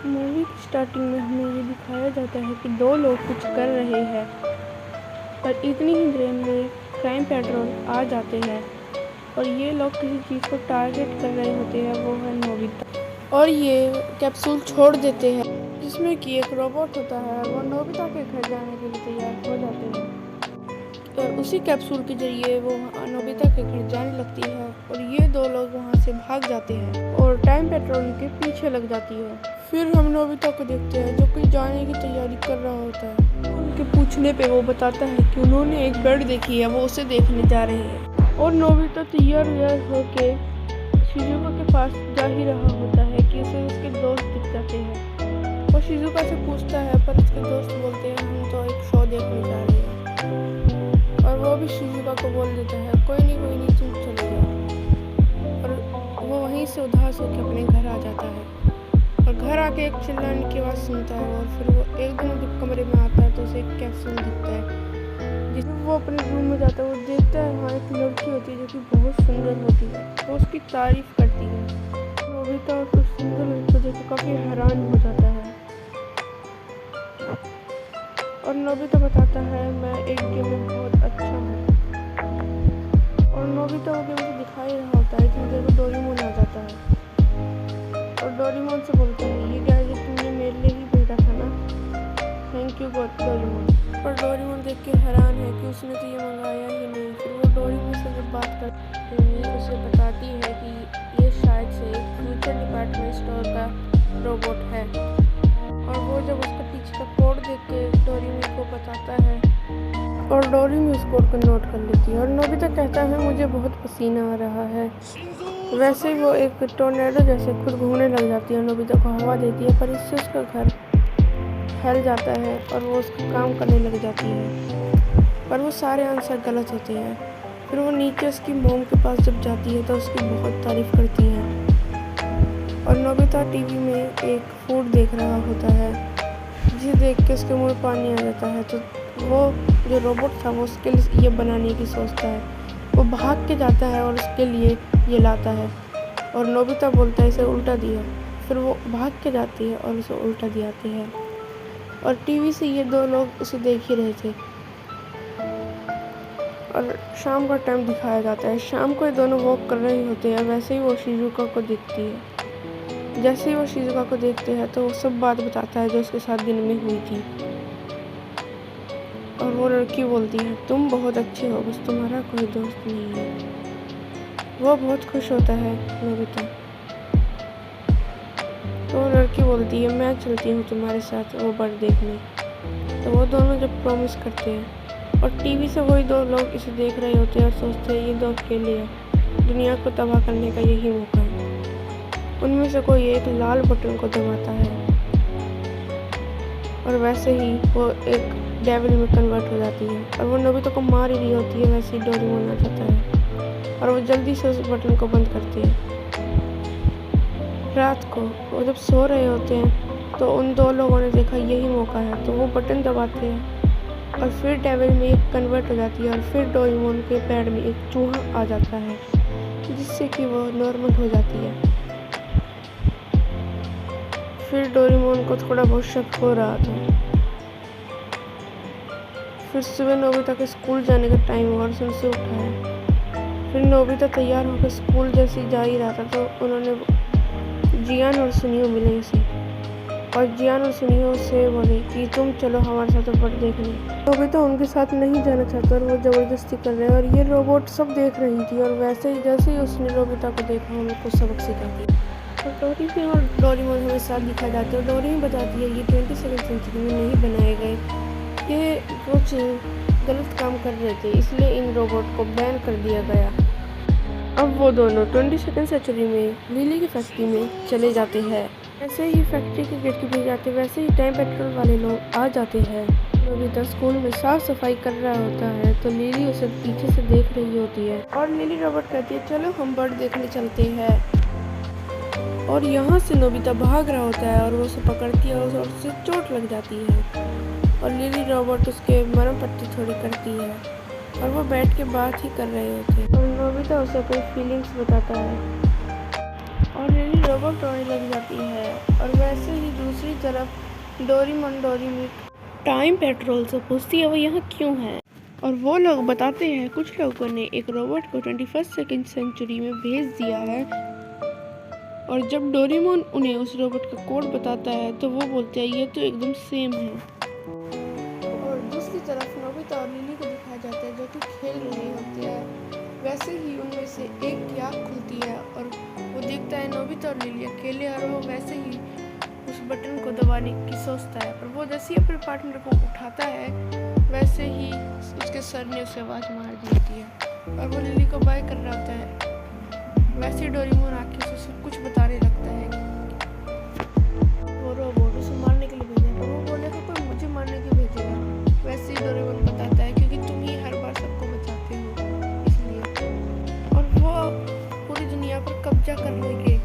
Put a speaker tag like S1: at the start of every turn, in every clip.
S1: Movie की starting में हमें ये दिखाया जाता है कि दो लोग कुछ कर रहे हैं, पर इतनी ही देर में क्राइम पेट्रोल आ जाते हैं और ये लोग किसी चीज़ को टारगेट कर रहे होते हैं, वो है नोबिता। और ये कैप्सूल छोड़ देते हैं जिसमें कि एक रोबोट होता है, वो नोबिता के घर जाने के लिए तैयार हो जाते हैं और उसी कैप्सूल के जरिए वो नोबिता के घर जाने लगती है और ये दो लोग वहाँ से भाग जाते हैं और टाइम पेट्रोल के पीछे लग जाती है। फिर हम नोबिता को देखते हैं जो कि जाने की तैयारी कर रहा होता है। उनके पूछने पे वो बताता है कि उन्होंने एक बेड देखी है, वो उसे देखने जा रहे हैं और नोबिता तैयार होके शिजुका के पास जा ही रहा होता है कि उसे उसके दोस्त दिख जाते हैं और शिजुका से पूछता है, पर उसके दोस्त बोलते हैं हम तो एक शो देखने जा रहे हैं और वो भी शिजुका को बोल देता है कोई नहीं तुम चले जाओ। और वो वहीं से उदास होकर अपने घर आ जाता है और घर आके एक चिल्लाने की आवाज़ सुनता है और फिर वो एकदम जब कमरे में आता है तो उसे एक कैप्सूल दिखता है जिसमें वो अपने रूम में जाता है। वो देखता है वहाँ एक लड़की होती है जो कि बहुत सुंदर होती है, तो उसकी तारीफ करती है। नोबिता उस सुंदर लड़की को देख काफ़ी हैरान हो जाता है और नोबिता बताता है मैं एक गेम में बहुत अच्छा हूँ और नोबिता वो गेम को दिखा ही रहा होता है कि मुझे वो डोरेमोन आ जाता है और डोरेमोन से बोलता है ये गैजेट तुमने मेरे लिए ही भेजा था ना, थैंक यू डोरेमोन। और डोरेमोन देख के हैरान है कि उसने तो ये मंगाया ही नहीं। फिर वो डोरेमोन से जब बात करती है उसे बताती है कि ये शायद से एक फ्यूचर डिपार्टमेंट स्टोर का रोबोट है और वो जब उसका पीछे का कोड देख के डोरेमोन को बताता है और डोरेमोन उस कोड को नोट कर लेती है और नोबिता कहता है मुझे बहुत पसीना आ रहा है। वैसे वो एक टोर्नेडो जैसे खुद घूमने लग जाती है, नोबिता को हवा देती है, पर इससे उसका घर फैल जाता है और वो उसका काम करने लग जाती है, पर वो सारे आंसर गलत होते हैं। फिर वो नीचे उसकी मोम के पास जब जाती है तो उसकी बहुत तारीफ करती है और नोबिता टीवी में एक फूड देख रहा होता है जिसे देख के उसके मुँह में पानी आ जाता है। तो वो जो रोबोट था वो उसके लिए ये बनाने की सोचता है, वो भाग के जाता है और उसके लिए ये लाता है और नोबिता बोलता है इसे उल्टा दिया। फिर वो भाग के जाती है और उसे उल्टा दियाती है और टीवी से ये दो लोग उसे देख ही रहे थे और शाम का टाइम दिखाया जाता है। शाम को ये दोनों वॉक कर रहे होते हैं, वैसे ही वो शिजुका को दिखती है। जैसे ही वो शिजुका को देखते हैं तो वो सब बात बताता है जो उसके साथ दिन में हुई थी और वो लड़की बोलती है तुम बहुत अच्छे हो, बस तुम्हारा कोई दोस्त नहीं है। वो बहुत खुश होता है नोबिता। तो वो लड़की बोलती है मैं चलती हूँ तुम्हारे साथ वो बर्ड देखने। तो वो दोनों जब प्रॉमिस करते हैं और टीवी से वही दो लोग इसे देख रहे होते हैं और सोचते हैं ये दो अकेले हैं, दुनिया को तबाह करने का यही मौका है। उनमें से कोई एक लाल बटन को दबाता है और वैसे ही वो एक डेविल में कन्वर्ट हो जाती है और वो नोबिता को मार ही रही होती है, वैसे ही डोरेमोन आ जाता है और वो जल्दी से उस बटन को बंद करती है। रात को वो जब सो रहे होते हैं तो उन दो लोगों ने देखा यही मौका है, तो वो बटन दबाते हैं और फिर डेविल में एक कन्वर्ट हो जाती है और फिर डोरेमोन के पैर में एक चूहा आ जाता है जिससे कि वो नॉर्मल हो जाती है। फिर डोरेमोन को थोड़ा बहुत शक हो रहा था। फिर सुबह नोबिता के स्कूल जाने का टाइम हुआ और उसे उठाया। फिर नोबिता तैयार होकर स्कूल जैसे जा ही रहा था तो उन्होंने जियान और सुनियो मिले उसे और जियान और सुनियो से बोले कि तुम चलो हमारे साथ बर्ड देखने। नोबिता उनके साथ नहीं जाना चाहता और वो ज़बरदस्ती कर रहे हैं और ये रोबोट सब देख रही थी और वैसे ही जैसे ही उसने नोबिता को देखा उनको सबक सिखाती है। और डोरेमोन और डोरेमोन हमें साथ दिखा जाते हैं और डोरेमोन बताती है ये 22वीं सेंचुरी में नहीं बनाए गए, ये कुछ गलत काम कर रहे थे इसलिए इन रोबोट को बैन कर दिया गया। अब वो दोनों 22वीं सेंचुरी में लिली की फैक्ट्री में चले जाते हैं। ऐसे ही फैक्ट्री के गेट के भी जाते वैसे ही टाइम पेट्रोल वाले लोग आ जाते हैं। नोबिता स्कूल में साफ सफाई कर रहा होता है तो लिली उसे पीछे से देख रही होती है और लिली रोबोट कहती है चलो हम बर्ड देखने चलते हैं और यहाँ से नोबिता भाग रहा होता है और वो उसे पकड़ती है और उससे चोट लग जाती है और लिली रोबोट उसके मरहम पट्टी थोड़ी करती है और वो बैठ के बात ही कर रहे होते हैं और नोबिता उसे अपनी फीलिंग्स बताता है और लिली रोबोट रोने लग जाती है और वैसे ही दूसरी तरफ डोरेमोन डोरेमी टाइम पेट्रोल से पूछती है वो यहाँ क्यों है। और वो लोग बताते हैं कुछ लोगों ने एक रोबोट को 21वीं सेंचुरी में भेज दिया है। और जब डोरेमोन उन्हें उस रोबोट का कोड बताता है तो वो बोलते हैं ये तो एकदम सेम है। और दूसरी तरफ नोबिता और लिली को दिखाया जाता है जो कि खेल रहे होते हैं। वैसे ही उनमें से एक की आँख खुलती है और वो देखता है नोबिता और लिली अकेले, और वो वैसे ही उस बटन को दबाने की सोचता है। पर वो जैसे ही अपने पार्टनर को उठाता है वैसे ही उसके सर ने उसे आवाज़ मार दी होती है और वो लिली को बाय कर रहा होता है। वैसे ही डोरेमोन आके उसे सब कुछ बताने लगता है। वो रोबोट उसे मारने के लिए भेजा पर वो बोलेगा कोई मुझे मारने के भेजेगा। वैसे ही डोरेमोन बताता है क्योंकि तुम ही हर बार सबको बचाते हो इसलिए। और वो पूरी दुनिया पर कब्जा कर लेंगे।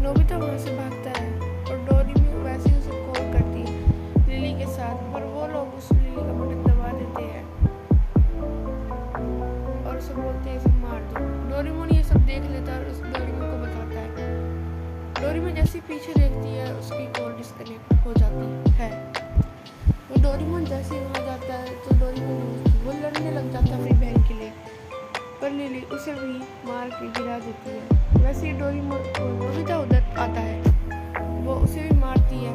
S1: नोबिता वहाँ से भागता है और डोरेमोन वैसे ही उसे कॉल करती है लिली के साथ, पर वो लोग उस लिली का बटन दबा देते हैं और उसे बोलते हैं इसे मार दो। डोरेमोन ये सब देख लेता है और उस डोरेमोन को बताता है। डोरेमोन जैसे पीछे देखती है उसकी कॉल डिस्कनेक्ट हो जाती है। वो डोरेमोन जैसे ही वहाँ जाता है तो डोरेमोन वो लड़ने लग जाता है अपनी बहन के लिए, पर लिली उसे भी मार के गिरा देती है। वैसे ही डोरेमोन नोबिता उधर आता है, वो उसे भी मारती है,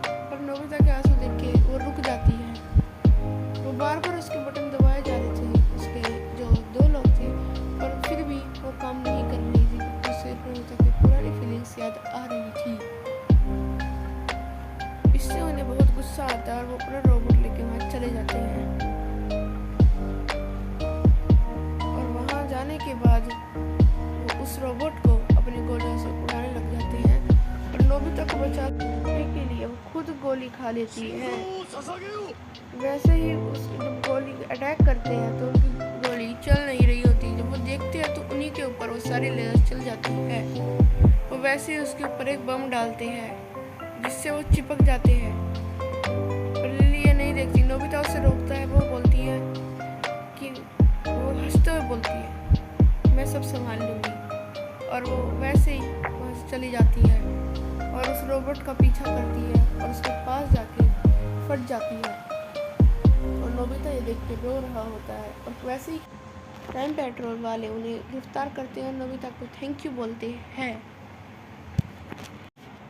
S1: पर नोबिता के आंसू देख के वो रुक जाती है। वो बार बार उसके बटन दबाए जा रहे थे उसके जो दो लोग थे, पर फिर भी वो काम नहीं कर रही थी। उसे नोबिता की पुरानी फीलिंग्स याद आ रही थी। इससे उन्हें बहुत गुस्सा आता है और वो पूरा रोबोट लेके वहाँ चले जाते हैं। और वहाँ जाने के बाद वो उस रोबोट को अपनी गोलियों से उड़ाने लग जाते हैं और नोबिता को बचाने के लिए वो खुद गोली खा लेती है। वैसे ही उस जब गोली अटैक करते हैं तो उनकी गोली चल नहीं रही होती। जब वो देखते हैं तो उन्हीं के ऊपर वो सारी लेयर चल जाती है। वो वैसे ही उसके ऊपर एक बम डालते हैं जिससे वो चिपक जाते हैं, पर लिली ये नहीं देखती। नोबिता उसे रोकता है। वो बोलती है कि वो हंसते हुए बोलती है मैं सब संभाल लूँगी, और वो वैसे ही वहाँ से चली जाती है और उस रोबोट का पीछा करती है और उसके पास जाके फट जाती है। और नोबिता ये देख के रो रहा होता है और वैसे ही टाइम पेट्रोल वाले उन्हें गिरफ्तार करते हैं। नोबिता को थैंक यू बोलते हैं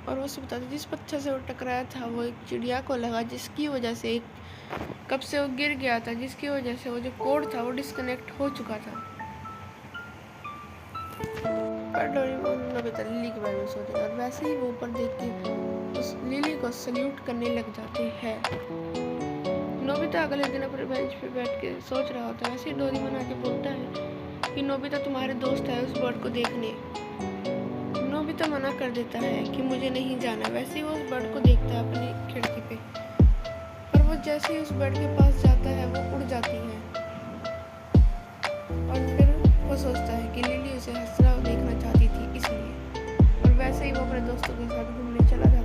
S1: और वो सब बताते जिस पत्थर से वो टकराया था वो एक चिड़िया को लगा, जिसकी वजह से एक कब से वो गिर गया था, जिसकी वजह से वो जो कोड था वो डिस्कनेक्ट हो चुका था। पर डोरेमोन नोबिता लिली के बारे में सोचते और वैसे ही वो ऊपर देख के उस लिली को सल्यूट करने लग जाते हैं। नोबिता अगले दिन अपने बेंच पे बैठ के सोच रहा होता है। वैसे ही डोरेमोन आके बोलता है कि नोबिता तुम्हारे दोस्त है उस बर्ड को देखने। नोबिता मना कर देता है कि मुझे नहीं जाना। वैसे ही वो उस बर्ड को देखता है अपनी खिड़की पे, पर वो जैसे ही उस बर्ड के पास जाता है वो उड़ जाती है। और फिर वो सोचता है कि लिली उसे हंसता हुआ देखना चाहती थी इसलिए, और वैसे ही वो अपने दोस्तों के साथ घूमने चला जाता है।